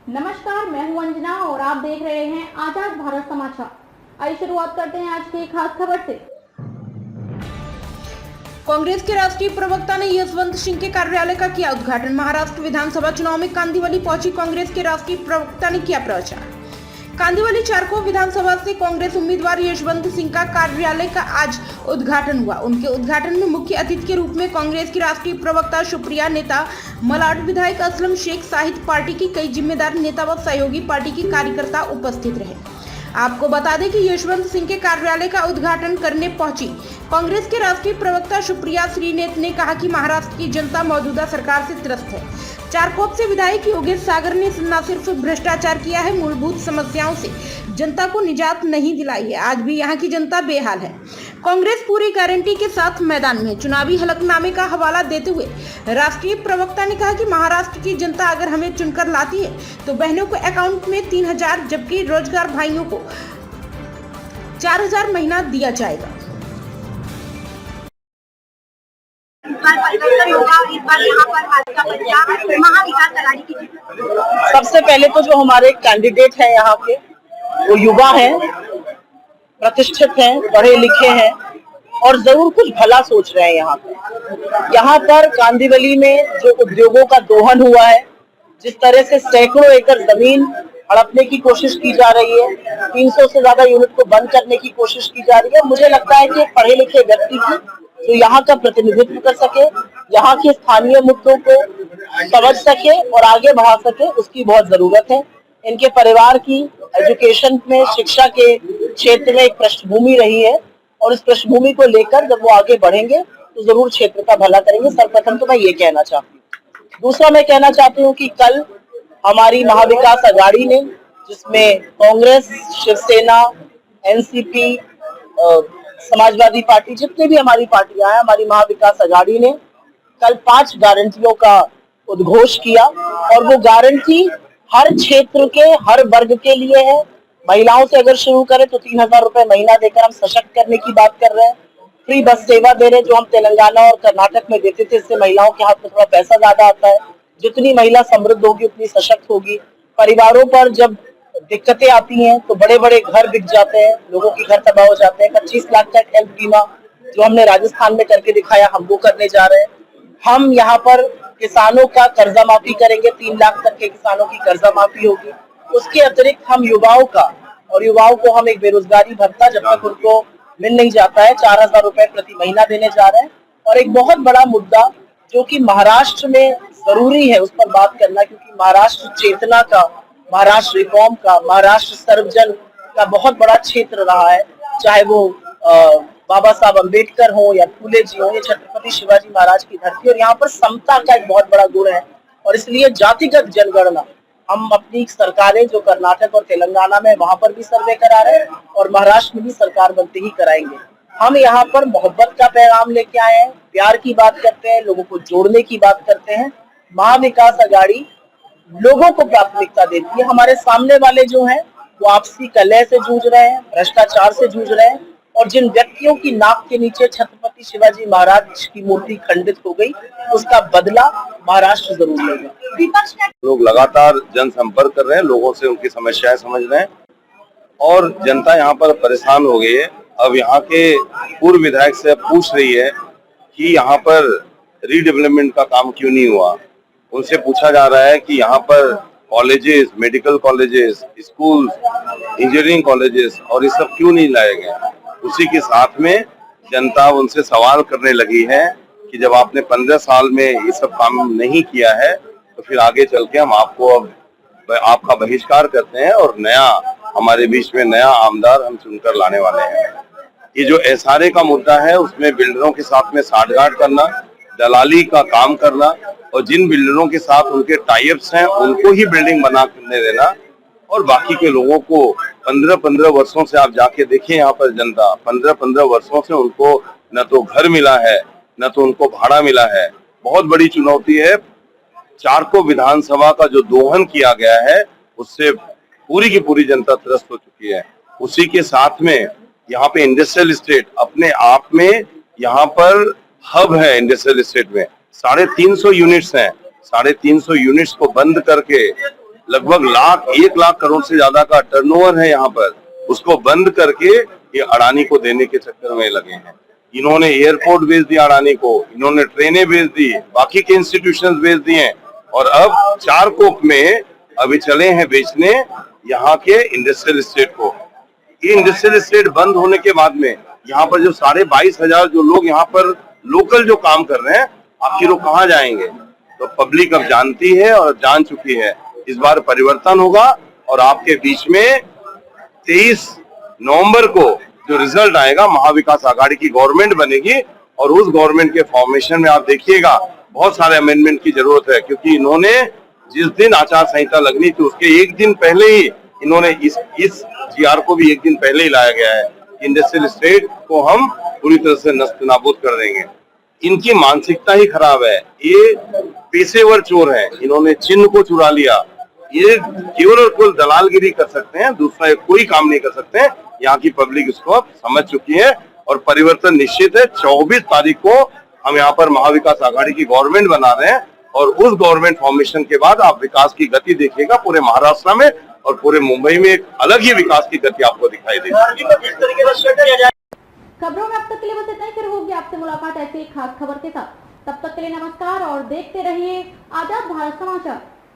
नमस्कार, मैं हूं अंजना और आप देख रहे हैं आजाद भारत समाचार। आइए शुरुआत करते हैं आज की खास खबर से। कांग्रेस के राष्ट्रीय प्रवक्ता ने यशवंत सिंह के कार्यालय का किया उद्घाटन। महाराष्ट्र विधानसभा चुनाव में कांदिवली पहुंची कांग्रेस के राष्ट्रीय प्रवक्ता ने किया प्रचार। कांदिवली चारकोप विधानसभा से कांग्रेस उम्मीदवार यशवंत सिंह का कार्यालय का आज उद्घाटन हुआ। उनके उद्घाटन में मुख्य अतिथि के रूप में कांग्रेस की राष्ट्रीय प्रवक्ता सुप्रिया, नेता मलाड, विधायक असलम शेख सहित पार्टी की कई जिम्मेदार नेता व सहयोगी पार्टी के कार्यकर्ता उपस्थित रहे। आपको बता दें कि यशवंत सिंह के कार्यालय का उद्घाटन करने पहुंची कांग्रेस के राष्ट्रीय प्रवक्ता सुप्रिया श्रीनेत ने कहा कि महाराष्ट्र की जनता मौजूदा सरकार से त्रस्त है। चारकोप से विधायक योगेश सागर ने न सिर्फ भ्रष्टाचार किया है, मूलभूत समस्याओं से जनता को निजात नहीं दिलाई है। आज भी यहाँ की जनता बेहाल है। कांग्रेस पूरी गारंटी के साथ मैदान में। चुनावी हलफनामे का हवाला देते हुए राष्ट्रीय प्रवक्ता ने कहा कि महाराष्ट्र की जनता अगर हमें चुनकर लाती है तो बहनों को अकाउंट में 3000, जबकि रोजगार भाइयों को 4000 महीना दिया जाएगा। सबसे पहले तो जो हमारे कैंडिडेट हैं यहाँ के, वो युवा हैं, प्रतिष्ठित हैं, पढ़े लिखे हैं और जरूर कुछ भला सोच रहे हैं। यहाँ पर कांदिवली में जो उद्योगों का दोहन हुआ है, जिस तरह से सैकड़ों एकड़ जमीन हड़पने की कोशिश की जा रही है, 300 से ज्यादा यूनिट को बंद करने की कोशिश की जा रही है। मुझे लगता है कि एक पढ़े लिखे व्यक्ति की जो यहाँ का प्रतिनिधित्व कर सके, यहाँ के स्थानीय मुद्दों को समझ सके और आगे बढ़ा सके, उसकी बहुत जरूरत है। इनके परिवार की एजुकेशन में, शिक्षा के क्षेत्र में एक पृष्ठभूमि रही है और इस पृष्ठभूमि को लेकर जब वो आगे बढ़ेंगे तो जरूर क्षेत्र का भला करेंगे। सर्वप्रथम तो मैं ये कहना चाहती हूँ। दूसरा मैं कहना चाहती हूँ कि कल हमारी महाविकास अघाड़ी ने, जिसमें कांग्रेस, शिवसेना, एनसीपी, समाजवादी पार्टी, जितने भी हमारी पार्टियां हैं, हमारी महाविकास अघाड़ी ने कल 5 गारंटियों का उद्घोष किया और वो गारंटी हर क्षेत्र के हर वर्ग के लिए है। महिलाओं से अगर शुरू करें तो 3000 रुपए महीना देकर हम सशक्त करने की बात कर रहे हैं। फ्री बस सेवा दे रहे, जो हम तेलंगाना और कर्नाटक में देते थे, इससे महिलाओं के हाथ में थोड़ा पैसा ज्यादा आता है। जितनी महिला समृद्ध होगी उतनी सशक्त होगी। परिवारों पर जब दिक्कतें आती हैं तो बड़े बड़े घर बिक जाते हैं, लोगों के घर तबाह हो जाते हैं। 25 लाख का हेल्थ बीमा जो हमने राजस्थान में करके दिखाया, हम वो करने जा रहे हैं। हम यहाँ पर किसानों का कर्जा माफी करेंगे, 3 लाख तक के किसानों की कर्जा माफी होगी। उसके अतिरिक्त हम युवाओं को हम एक बेरोजगारी भत्ता जब तक उनको मिल नहीं जाता है 4000 रुपए प्रति महीना देने जा रहे हैं। और एक बहुत बड़ा मुद्दा जो कि महाराष्ट्र में जरूरी है उस पर बात करना, क्योंकि महाराष्ट्र चेतना का, महाराष्ट्र रिफॉर्म का, महाराष्ट्र सर्वजन का बहुत बड़ा क्षेत्र रहा है। चाहे वो बाबा साहब अम्बेडकर हो या फूले जी हो या छत्रपति शिवाजी महाराज की धरती। और यहाँ पर समता का एक बहुत बड़ा गुण है और इसलिए जातिगत जनगणना हम अपनी सरकारें जो कर्नाटक और तेलंगाना में, वहां पर भी सर्वे करा रहे हैं और महाराष्ट्र में भी सरकार बनते ही कराएंगे। हम यहाँ पर मोहब्बत का पैगाम लेके आए हैं, प्यार की बात करते हैं, लोगों को जोड़ने की बात करते हैं। महाविकास अघाड़ी लोगों को प्राथमिकता देती है। हमारे सामने वाले जो हैं वो आपसी कलह से जूझ रहे हैं, भ्रष्टाचार से जूझ रहे हैं और जिन व्यक्तियों की नाक के नीचे छत्रपति शिवाजी महाराज की मूर्ति खंडित हो गई, उसका बदला महाराष्ट्र जरूर लेगा। लोग लगातार जनसंपर्क कर रहे हैं, लोगों से उनकी समस्याएं समझ रहे हैं और जनता यहाँ पर परेशान हो गई है। अब यहाँ के पूर्व विधायक से पूछ रही है कि यहाँ पर रीडेवलपमेंट का काम क्यों नहीं हुआ। उनसे पूछा जा रहा है कि यहाँ पर colleges, medical colleges, school, engineering colleges और ये सब क्यों नहीं लाए गए। उसी के साथ में जनता उनसे सवाल करने लगी है कि जब आपने 15 साल में ये सब काम नहीं किया है तो फिर आगे चल के हम आपको अब आपका बहिष्कार करते हैं और नया हमारे बीच में नया आमदार हम चुनकर लाने वाले हैं। ये जो एसआरए का मुद्दा है उसमें बिल्डरों के साथ में साठगांठ करना, दलाली का काम करना और जिन बिल्डरों के साथ उनके टाइप्स हैं उनको ही बिल्डिंग बना करने देना और बाकी के लोगों को 15-15 वर्षों से आप जाके देखिए यहाँ पर जनता 15-15 वर्षों से उनको न तो घर मिला है न तो उनको भाड़ा मिला है। बहुत बड़ी चुनौती है। चारकोप विधानसभा का जो दोहन किया गया है उससे पूरी की पूरी जनता त्रस्त हो चुकी है। उसी के साथ में यहाँ पे इंडस्ट्रियल एस्टेट अपने आप में यहाँ पर हब है। इंडस्ट्रियल एस्टेट में 350 यूनिट्स हैं। 350 यूनिट्स को बंद करके लगभग 1 लाख करोड़ से ज्यादा का टर्नओवर है यहाँ पर, उसको बंद करके ये अडानी को देने के चक्कर में लगे हैं। इन्होंने एयरपोर्ट बेच दिया अडानी को, इन्होंने ट्रेनें बेच दी, बाकी के इंस्टीट्यूशंस बेच दिए और अब चारकोप में अभी चले हैं बेचने यहाँ के इंडस्ट्रियल एस्टेट को। ये इंडस्ट्रियल एस्टेट बंद होने के बाद में यहाँ पर जो 22,500 जो लोग यहाँ पर लोकल जो काम कर रहे हैं, आखिर वो कहाँ जाएंगे? तो पब्लिक अब जानती है और जान चुकी है। इस बार परिवर्तन होगा और आपके बीच में 23 नवंबर को जो रिजल्ट आएगा, महाविकास आघाड़ी की गवर्नमेंट बनेगी और उस गवर्नमेंट के फॉर्मेशन में आप देखिएगा बहुत सारे अमेंडमेंट की जरूरत है, क्योंकि इन्होंने जिस दिन आचार संहिता लगनी थी उसके एक दिन पहले ही इन्होंने इस जीआर को भी एक दिन पहले ही लाया गया है। इंडस्ट्रियल एस्टेट को हम पूरी तरह से नस्तनाबूद कर देंगे। इनकी मानसिकता ही खराब है, ये पेशेवर चोर है, इन्होंने चिन्ह को चुरा लिया। ये केवल और केवल दलालगिरी कर सकते हैं, दूसरा कोई काम नहीं कर सकते हैं। यहाँ की पब्लिक इसको अब समझ चुकी है और परिवर्तन निश्चित है। 24 तारीख को हम यहाँ पर महाविकास आघाड़ी की गवर्नमेंट बना रहे हैं और उस गवर्नमेंट फॉर्मेशन के बाद आप विकास की गति देखिएगा पूरे महाराष्ट्र में और पूरे मुंबई में एक अलग ही विकास की गति आपको दिखाई देगी। खबरों में अब तक के लिए बस इतना ही, फिर होगी आपसे मुलाकात ऐसी एक खास खबर के साथ। तब तक के लिए नमस्कार और देखते रहिए आजाद भारत समाचार।